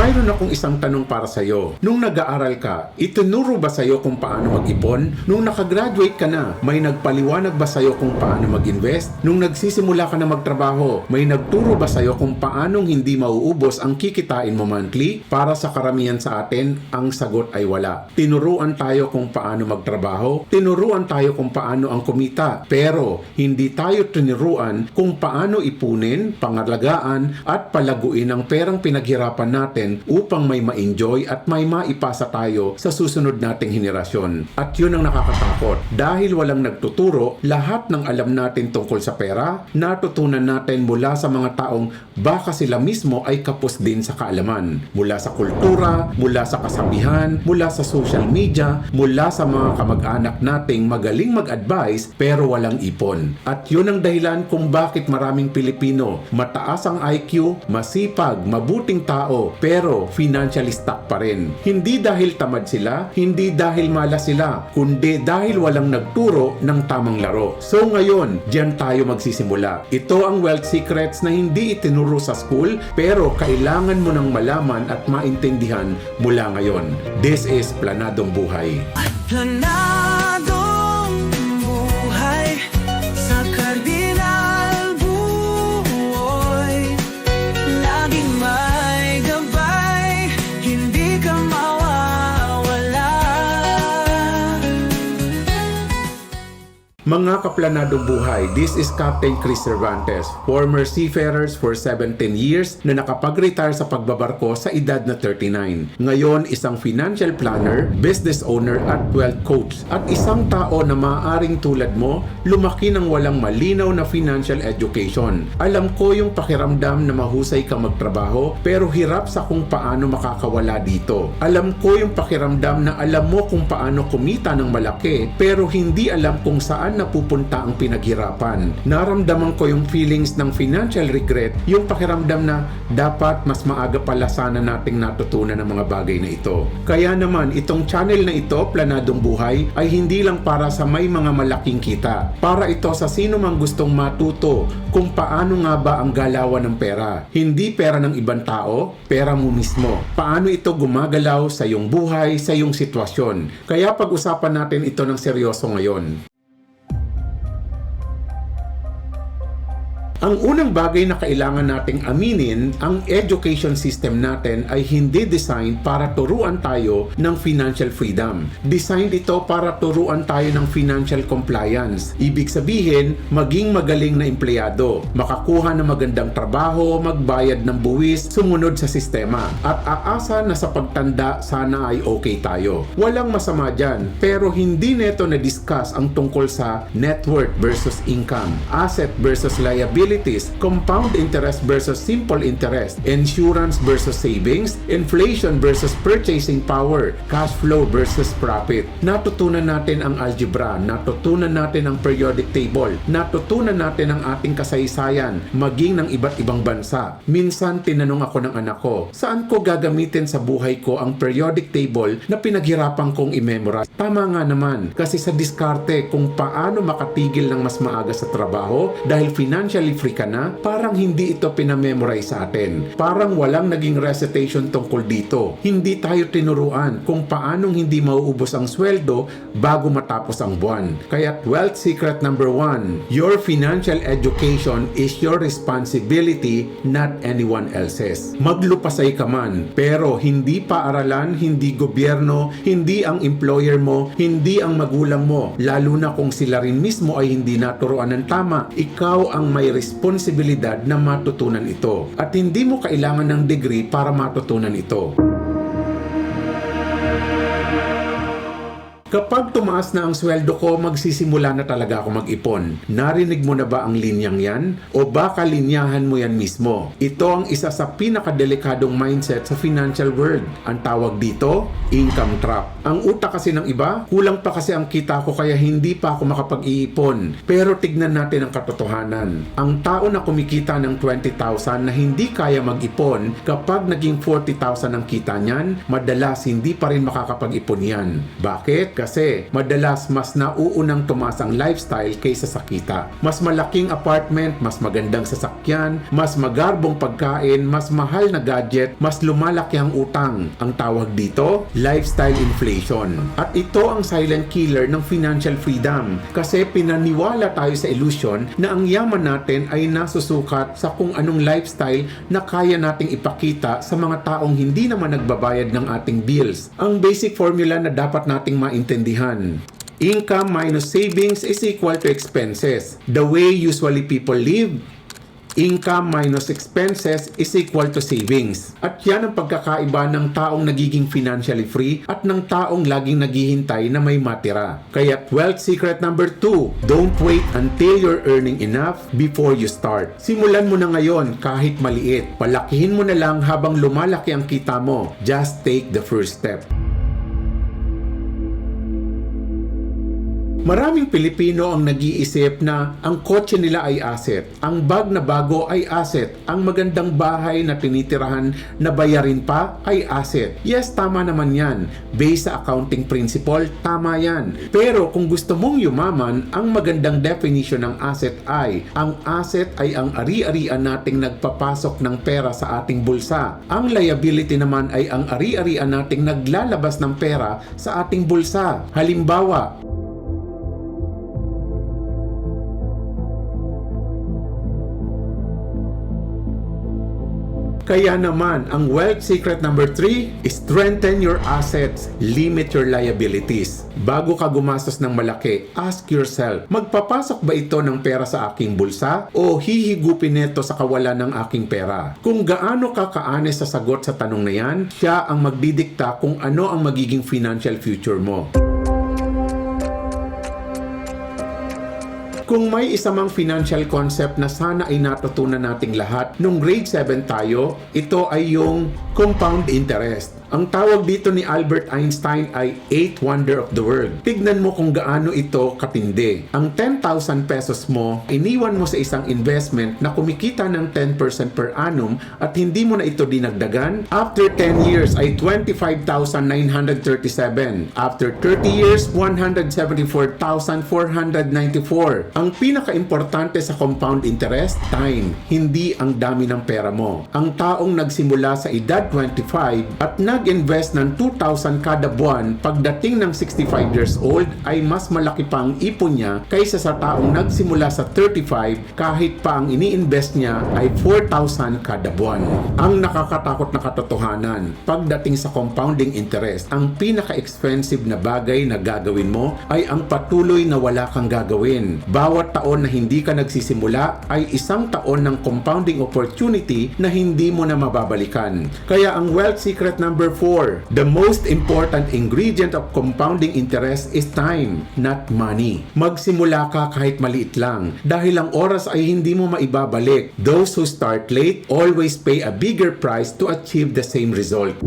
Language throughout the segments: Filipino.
Mayroon akong isang tanong para sa'yo. Nung nag-aaral ka, itinuro ba sa'yo kung paano mag-ipon? Nung nakagraduate ka na, may nagpaliwanag ba sa'yo kung paano mag-invest? Nung nagsisimula ka na magtrabaho, may nagturo ba sa'yo kung paanong hindi mauubos ang kikitain mo monthly? Para sa karamihan sa atin, ang sagot ay wala. Tinuruan tayo kung paano magtrabaho, tinuruan tayo kung paano ang kumita, pero hindi tayo tinuruan kung paano ipunin, pangalagaan at palaguin ang perang pinaghirapan natin upang may ma-enjoy at may maipasa tayo sa susunod nating henerasyon. At yun ang nakakatakot. Dahil walang nagtuturo, lahat ng alam natin tungkol sa pera, natutunan natin mula sa mga taong baka sila mismo ay kapos din sa kaalaman. Mula sa kultura, mula sa kasabihan, mula sa social media, mula sa mga kamag-anak nating magaling mag-advise pero walang ipon. At yun ang dahilan kung bakit maraming Pilipino mataas ang IQ, masipag, mabuting tao, pero financially stuck pa rin. Hindi dahil tamad sila, hindi dahil malas sila, kundi dahil walang nagturo ng tamang laro. So ngayon, diyan tayo magsisimula. Ito ang wealth secrets na hindi itinuro sa school, pero kailangan mo nang malaman at maintindihan mula ngayon. This is Planadong Buhay. Planadong buhay sa kardinal buhay. Laging may gabay, hindi ka mawawala. Mga kaplanadong buhay, this is Captain Chris Cervantes, former seafarers for 17 years na nakapag-retire sa pagbabarko sa edad na 39. Ngayon, isang financial planner, business owner at wealth coach. At isang tao na maaaring tulad mo, lumaki ng walang malinaw na financial education. Alam ko yung pakiramdam na mahusay ka magtrabaho pero hirap sa kung paano makakawala dito. Alam ko yung pakiramdam na alam mo kung paano kumita ng malaki pero hindi alam kung saan napupunta ang pinaghirapan. Naramdaman ko yung feelings ng financial regret, yung pakiramdam na dapat mas maaga pala sana nating natutunan ang mga bagay na ito. Kaya naman, itong channel na ito, Planadong Buhay, ay hindi lang para sa may mga malaking kita. Para ito sa sino mang gustong matuto kung paano nga ba ang galawan ng pera. Hindi pera ng ibang tao, pera mo mismo. Paano ito gumagalaw sa iyong buhay, sa iyong sitwasyon. Kaya pag-usapan natin ito ng seryoso ngayon. Ang unang bagay na kailangan nating aminin, ang education system natin ay hindi designed para turuan tayo ng financial freedom. Designed ito para turuan tayo ng financial compliance. Ibig sabihin, maging magaling na empleyado, makakuha ng magandang trabaho, magbayad ng buwis, sumunod sa sistema, at aasa na sa pagtanda sana ay okay tayo. Walang masama dyan, pero hindi neto na-discuss ang tungkol sa net worth versus income, asset versus liability, compound interest versus simple interest, insurance versus savings, inflation versus purchasing power, cash flow versus profit. Natutunan natin ang algebra, natutunan natin ang periodic table, natutunan natin ang ating kasaysayan, maging ng iba't ibang bansa. Minsan tinanong ako ng anak ko, saan ko gagamitin sa buhay ko ang periodic table na pinaghirapan kong i-memorize? Tama nga naman, kasi sa diskarte kung paano makatigil ng mas maaga sa trabaho dahil financially free ka na, parang hindi ito pinamemorize sa atin. Parang walang naging recitation tungkol dito. Hindi tayo tinuruan kung paanong hindi mauubos ang sweldo bago matapos ang buwan. Kaya wealth secret number 1, your financial education is your responsibility, not anyone else's. Maglupasay ka man, pero hindi paaralan, hindi gobyerno, hindi ang employer mo, hindi ang magulang mo, lalo na kung sila rin mismo ay hindi naturuan ng tama. Ikaw ang may responsibilidad na matutunan ito. At hindi mo kailangan ng degree para matutunan ito. Kapag tumaas na ang sweldo ko, magsisimula na talaga ako mag-ipon. Narinig mo na ba ang linyang yan? O baka linyahan mo yan mismo? Ito ang isa sa pinakadelikadong mindset sa financial world. Ang tawag dito, income trap. Ang utak kasi ng iba, kulang pa kasi ang kita ko kaya hindi pa ako makapag-iipon. Pero tignan natin ang katotohanan. Ang tao na kumikita ng 20,000 na hindi kaya mag-ipon, kapag naging 40,000 ang kita niyan, madalas hindi pa rin makakapag-ipon yan. Bakit? kasi madalas mas nauunang tumaas ang lifestyle kaysa sa kita. Mas malaking apartment, mas magandang sasakyan, mas magarbong pagkain, mas mahal na gadget, mas lumalaki ang utang. Ang tawag dito, lifestyle inflation. At ito ang silent killer ng financial freedom kasi pinaniwala tayo sa illusion na ang yaman natin ay nasusukat sa kung anong lifestyle na kaya nating ipakita sa mga taong hindi naman nagbabayad ng ating bills. Ang basic formula na dapat nating maintindihan: income minus savings is equal to expenses. The way usually people live, income minus expenses is equal to savings. At yan ang pagkakaiba ng taong nagiging financially free at ng taong laging naghihintay na may matira. Kaya wealth secret number 2, don't wait until you're earning enough before you start. Simulan mo na ngayon kahit maliit. Palakihin mo na lang habang lumalaki ang kita mo. Just take the first step. Maraming Pilipino ang nag-iisip na ang kotse nila ay asset, ang bag na bago ay asset, ang magandang bahay na tinitirahan na bayarin pa ay asset. Yes, tama naman yan. Based sa accounting principle, tama yan. Pero kung gusto mong yumaman, ang magandang definition ng asset ay ang ari-arian nating nagpapasok ng pera sa ating bulsa. Ang liability naman ay ang ari-arian nating naglalabas ng pera sa ating bulsa. Halimbawa, kaya naman, ang wealth secret number 3, strengthen your assets, limit your liabilities. Bago ka gumastos ng malaki, ask yourself, magpapasok ba ito ng pera sa aking bulsa o hihigupin nito sa kawalan ng aking pera? Kung gaano ka ka-honest sa sagot sa tanong na yan, siya ang magdidikta kung ano ang magiging financial future mo. Kung may isa mang financial concept na sana ay natutunan nating lahat nung grade 7 tayo, ito ay yung compound interest. Ang tawag dito ni Albert Einstein ay 8th wonder of the world. Tignan mo kung gaano ito katindi. Ang 10,000 pesos mo, iniwan mo sa isang investment na kumikita ng 10% per annum at hindi mo na ito dinagdagan. After 10 years ay 25,937. After 30 years, 174,494. Ang pinaka-importante sa compound interest, time, hindi ang dami ng pera mo. Ang taong nagsimula sa edad 25 at nag-invest ng 2,000 kada buwan pagdating ng 65 years old ay mas malaki pa ang ipon niya kaysa sa taong nagsimula sa 35 kahit pa ang ini-invest niya ay 4,000 kada buwan. Ang nakakatakot na katotohanan, pagdating sa compounding interest, ang pinaka-expensive na bagay na gagawin mo ay ang patuloy na wala kang gagawin. Bawat taon na hindi ka nagsisimula ay isang taon ng compounding opportunity na hindi mo na mababalikan. Kaya ang wealth secret number 4, the most important ingredient of compounding interest is time, not money. Magsimula ka kahit maliit lang dahil ang oras ay hindi mo maibabalik. Those who start late always pay a bigger price to achieve the same result.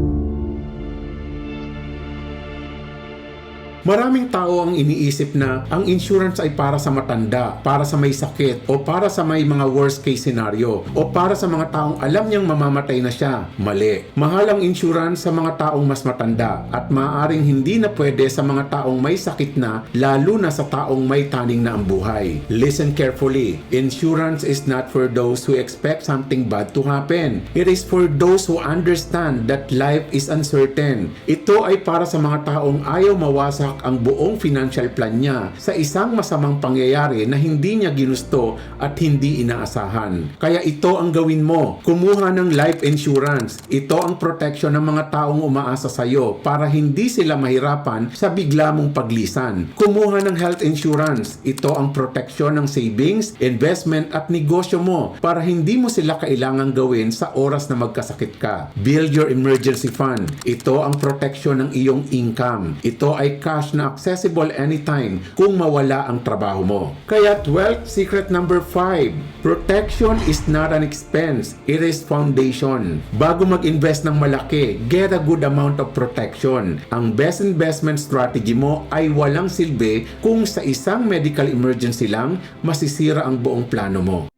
Maraming tao ang iniisip na ang insurance ay para sa matanda, para sa may sakit, o para sa may mga worst case scenario, o para sa mga taong alam niyang mamamatay na siya. Mali. Mahal ang insurance sa mga taong mas matanda at maaaring hindi na pwede sa mga taong may sakit na, lalo na sa taong may taning na ang buhay. Listen carefully. Insurance is not for those who expect something bad to happen. It is for those who understand that life is uncertain. Ito ay para sa mga taong ayaw mawasak ang buong financial plan niya sa isang masamang pangyayari na hindi niya ginusto at hindi inaasahan. Kaya ito ang gawin mo. Kumuha ng life insurance. Ito ang protection ng mga taong umaasa sa iyo para hindi sila mahirapan sa bigla mong paglisan. Kumuha ng health insurance. Ito ang protection ng savings, investment at negosyo mo para hindi mo sila kailangang gawin sa oras na magkasakit ka. Build your emergency fund. Ito ang protection ng iyong income. Ito ay cash na accessible anytime kung mawala ang trabaho mo. Kaya wealth secret number 5, protection is not an expense, it is foundation. Bago mag-invest ng malaki, get a good amount of protection. Ang best investment strategy mo ay walang silbi kung sa isang medical emergency lang masisira ang buong plano mo.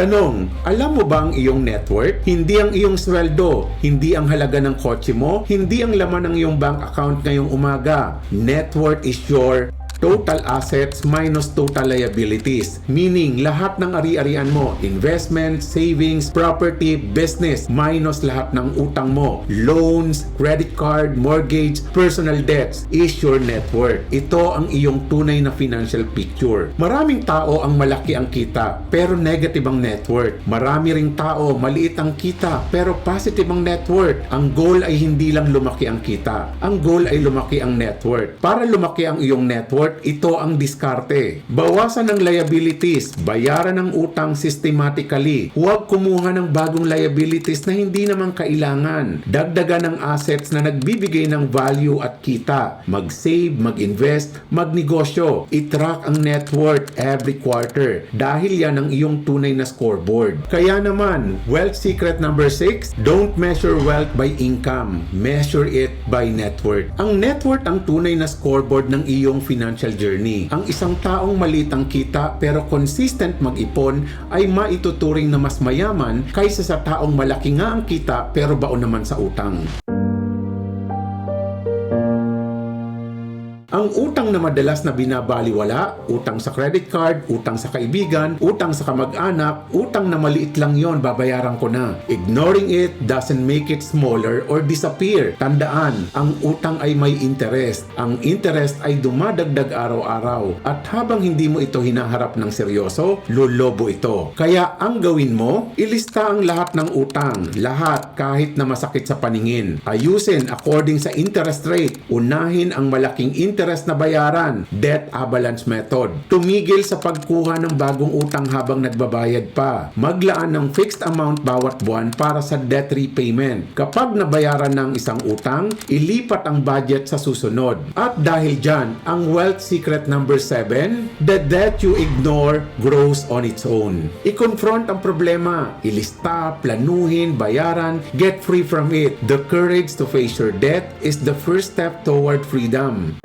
Tanong, alam mo ba ang iyong net worth? Hindi ang iyong sweldo, hindi ang halaga ng kotse mo, hindi ang laman ng iyong bank account ngayong umaga. Net worth is your total assets minus total liabilities. Meaning, lahat ng ari-arian mo, investment, savings, property, business, minus lahat ng utang mo, loans, credit card, mortgage, personal debts, is your net worth. Ito ang iyong tunay na financial picture. Maraming tao ang malaki ang kita, pero negative ang net worth. Marami ring tao, maliit ang kita, pero positive ang net worth. Ang goal ay hindi lang lumaki ang kita. Ang goal ay lumaki ang net worth. Para lumaki ang iyong net worth, ito ang diskarte. Bawasan ng liabilities, bayaran ng utang systematically. Huwag kumuha ng bagong liabilities na hindi naman kailangan. Dagdagan ng assets na nagbibigay ng value at kita. Mag-save, mag-invest, magnegosyo. I-track ang net worth every quarter dahil yan ang iyong tunay na scoreboard. Kaya naman, wealth secret number 6, don't measure wealth by income. Measure it by net worth. Ang net worth ang tunay na scoreboard ng iyong financial journey. Ang isang taong maliit ang kita pero consistent mag-ipon ay maituturing na mas mayaman kaysa sa taong malaki nga ang kita pero baon naman sa utang. Ang utang na madalas na binabaliwala, utang sa credit card, utang sa kaibigan, utang sa kamag-anak, utang na maliit lang yon, babayaran ko na. Ignoring it doesn't make it smaller or disappear. Tandaan, ang utang ay may interest. Ang interest ay dumadagdag araw-araw. At habang hindi mo ito hinaharap ng seryoso, lulobo ito. Kaya ang gawin mo, ilista ang lahat ng utang. Lahat kahit na masakit sa paningin. Ayusin according sa interest rate. Unahin ang malaking interest na bayaran, debt avalanche method. Tumigil sa pagkuha ng bagong utang habang nagbabayad pa. Maglaan ng fixed amount bawat buwan para sa debt repayment. Kapag nabayaran ng isang utang, ilipat ang budget sa susunod. At dahil dyan, ang wealth secret number 7, the debt you ignore grows on its own. I-confront ang problema, ilista, planuhin, bayaran, get free from it. The courage to face your debt is the first step toward freedom.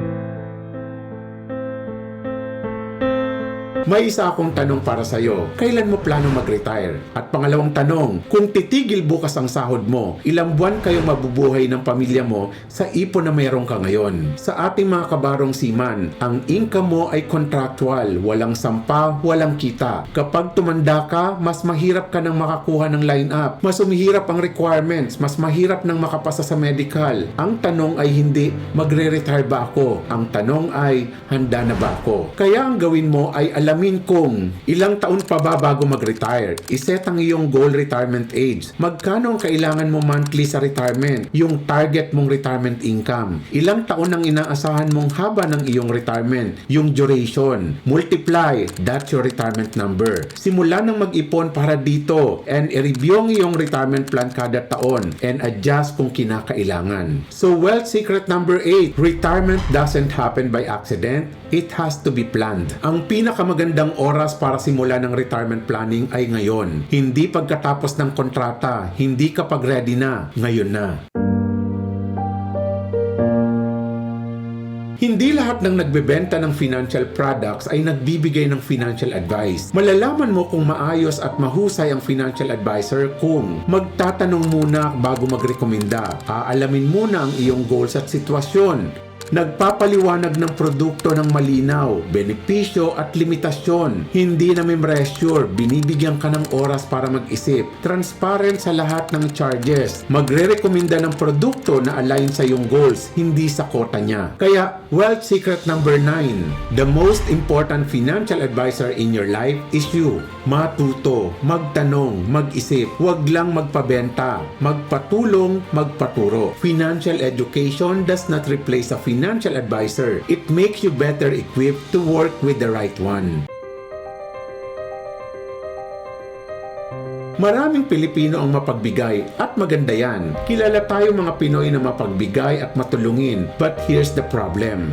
May isa akong tanong para sa'yo. Kailan mo plano mag-retire? At pangalawang tanong, kung titigil bukas ang sahod mo, ilang buwan kayong mabubuhay ng pamilya mo sa ipon na mayroon ka ngayon? Sa ating mga kabarong seaman, ang income mo ay contractual, walang sampa, walang kita. Kapag tumanda ka, mas mahirap ka nang makakuha ng line-up. Mas umihirap ang requirements, mas mahirap nang makapasa sa medical. Ang tanong ay hindi, magre-retire ba ako? Ang tanong ay, handa na ba ako? Kaya ang gawin mo ay alamin kung ilang taon pa ba bago mag-retire. Iset ang iyong goal retirement age. Magkano ang kailangan mo monthly sa retirement? Yung target mong retirement income. Ilang taon ang inaasahan mong haba ng iyong retirement? Yung duration. Multiply. That's your retirement number. Simula nang mag-ipon para dito and i-review ang iyong retirement plan kada taon and adjust kung kinakailangan. So wealth secret number 8, retirement doesn't happen by accident. It has to be planned. Ang pinakamagandang oras para simula ng retirement planning ay ngayon. Hindi pagkatapos ng kontrata, hindi kapag ready na, ngayon na. Hindi lahat ng nagbebenta ng financial products ay nagbibigay ng financial advice. Malalaman mo kung maayos at mahusay ang financial advisor kung magtatanong muna bago magrekomenda. Aalamin muna ang iyong goals at sitwasyon. Nagpapaliwanag ng produkto ng malinaw, benepisyo at limitasyon. Hindi na may pressure, binibigyan ka ng oras para mag-isip. Transparent sa lahat ng charges. Magre-rekomenda ng produkto na align sa iyong goals, hindi sa kota niya. Kaya, wealth secret number 9. The most important financial advisor in your life is you. Matuto, magtanong, mag-isip. Huwag lang magpabenta. Magpatulong, magpaturo. Financial education does not replace a financial advisor. It makes you better equipped to work with the right one. Maraming Pilipino ang mapagbigay at maganda yan. Kilala tayo mga Pinoy na mapagbigay at matulungin. But here's the problem.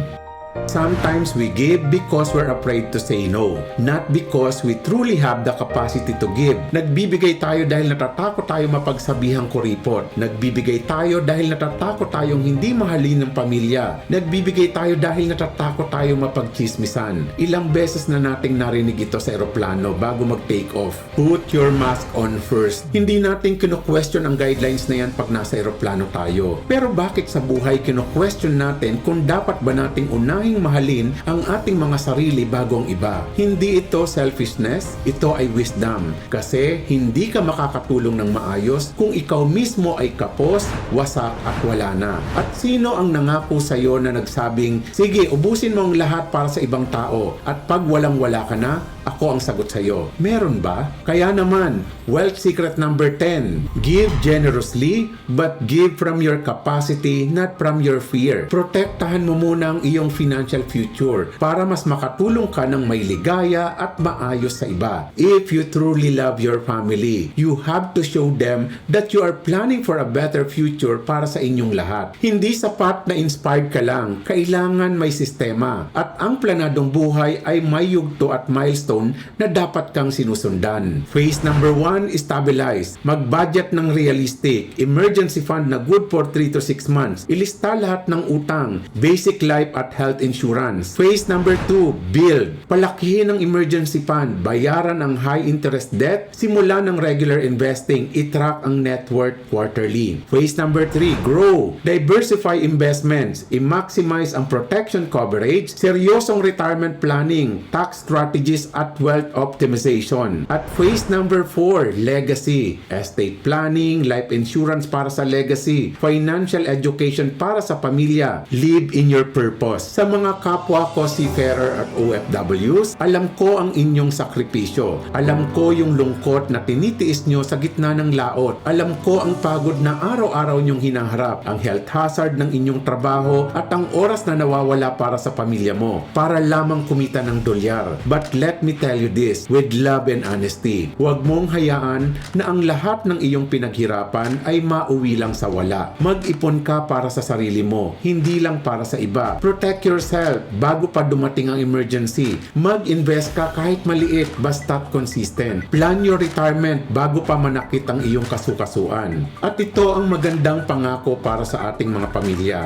Sometimes we give because we're afraid to say no, not because we truly have the capacity to give. Nagbibigay tayo dahil natatakot tayo mapagsabihang kuripot. Nagbibigay tayo dahil natatakot tayong hindi mahalin ng pamilya. Nagbibigay tayo dahil natatakot tayo mapagchismisan. Ilang beses na nating narinig ito sa eroplano bago mag-take off. Put your mask on first. Hindi natin kino-question ang guidelines na yan pag nasa eroplano tayo. Pero bakit sa buhay kino-question natin kung dapat ba nating unahing mahalin ang ating mga sarili bago ang iba? Hindi ito selfishness, ito ay wisdom. Kasi hindi ka makakatulong ng maayos kung ikaw mismo ay kapos, wasak at wala na. At sino ang nangako sa iyo na nagsabing, sige, ubusin mo ang lahat para sa ibang tao at pag walang-wala ka na, ako ang sagot sa iyo. Meron ba? Kaya naman, wealth secret number 10. Give generously, but give from your capacity, not from your fear. Protektahan mo muna ang iyong financial future para mas makatulong ka ng may ligaya at maayos sa iba. If you truly love your family, you have to show them that you are planning for a better future para sa inyong lahat. Hindi sapat na inspired ka lang, kailangan may sistema. At ang planadong buhay ay may yugto at milestone na dapat kang sinusundan. Phase number 1, stabilize. Mag-budget ng realistic. Emergency fund na good for 3 to 6 months. Ilista lahat ng utang. Basic life at health insurance. Phase number 2, build. Palakihin ang emergency fund. Bayaran ang high interest debt. Simula ng regular investing. I-track ang net worth quarterly. Phase number 3, grow. Diversify investments. I-maximize ang protection coverage. Seryosong retirement planning. Tax strategies at wealth optimization. At phase number 4, legacy. Estate planning, life insurance para sa legacy, financial education para sa pamilya. Live in your purpose. Sa mga kapwa ko seafarer at OFWs, alam ko ang inyong sakripisyo. Alam ko yung lungkot na tinitiis nyo sa gitna ng laot. Alam ko ang pagod na araw-araw nyong hinaharap, ang health hazard ng inyong trabaho at ang oras na nawawala para sa pamilya mo, para lamang kumita ng dolyar. But let me tell you this with love and honesty. Huwag mong hayaan na ang lahat ng iyong pinaghirapan ay mauwi lang sa wala. Mag-ipon ka para sa sarili mo, hindi lang para sa iba. Protect yourself bago pa dumating ang emergency. Mag-invest ka kahit maliit, basta't consistent. Plan your retirement bago pa manakit ang iyong kasukasuan. At ito ang magandang pangako para sa ating mga pamilya.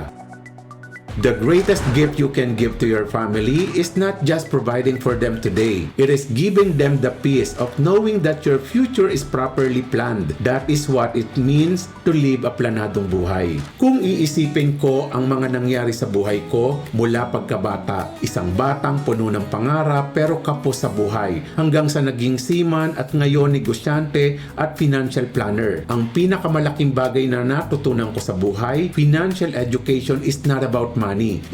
The greatest gift you can give to your family is not just providing for them today. It is giving them the peace of knowing that your future is properly planned. That is what it means to live a planadong buhay. Kung iisipin ko ang mga nangyari sa buhay ko mula pagkabata, isang batang puno ng pangarap pero kapos sa buhay, hanggang sa naging seaman at ngayon negosyante at financial planner. Ang pinakamalaking bagay na natutunan ko sa buhay, financial education is not about money.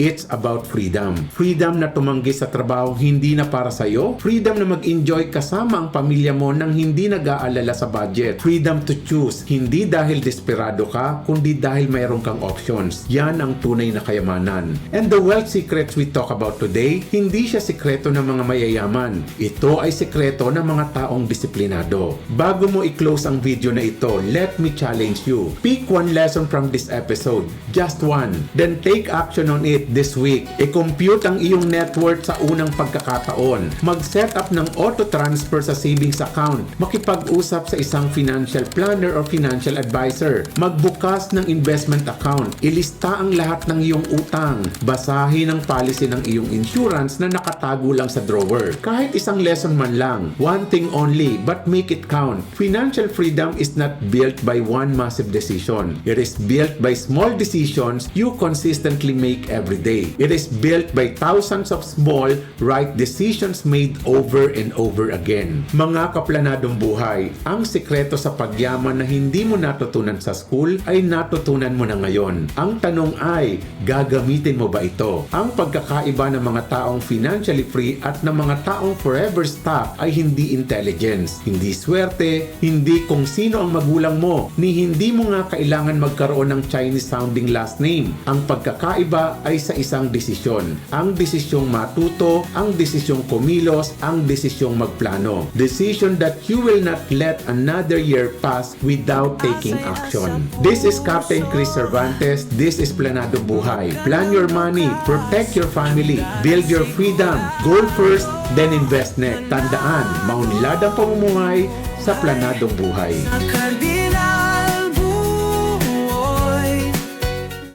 It's about freedom. Freedom na tumanggi sa trabaho hindi na para sa'yo. Freedom na mag-enjoy kasama ang pamilya mo nang hindi nag-aalala sa budget. Freedom to choose. Hindi dahil desperado ka, kundi dahil mayroon kang options. Yan ang tunay na kayamanan. And the wealth secrets we talk about today, hindi siya sikreto ng mga mayayaman. Ito ay sikreto ng mga taong disiplinado. Bago mo i-close ang video na ito, let me challenge you. Pick one lesson from this episode. Just one. Then take action on it this week. I-compute ang iyong net worth sa unang pagkakataon. Mag-set up ng auto-transfer sa savings account. Makipag-usap sa isang financial planner or financial advisor. Magbukas ng investment account. Ilista ang lahat ng iyong utang. Basahin ang policy ng iyong insurance na nakatago lang sa drawer. Kahit isang lesson man lang. One thing only, but make it count. Financial freedom is not built by one massive decision. It is built by small decisions you consistently make every day. It is built by thousands of small, right decisions made over and over again. Mga kaplanadong buhay, ang sikreto sa pagyaman na hindi mo natutunan sa school ay natutunan mo na ngayon. Ang tanong ay, gagamitin mo ba ito? Ang pagkakaiba ng mga taong financially free at ng mga taong forever stuck ay hindi intelligence, hindi swerte, hindi kung sino ang magulang mo, ni hindi mo nga kailangan magkaroon ng Chinese sounding last name. Ang pagkakaiba iba ay sa isang desisyon. Ang desisyong matuto, ang desisyong kumilos, ang desisyong magplano. Decision that you will not let another year pass without taking action. This is Captain Chris Cervantes. This is Planado Buhay. Plan your money, protect your family, build your freedom, goal first, then invest next. Tandaan, maunlad ang pamumuhay sa Planadong Buhay.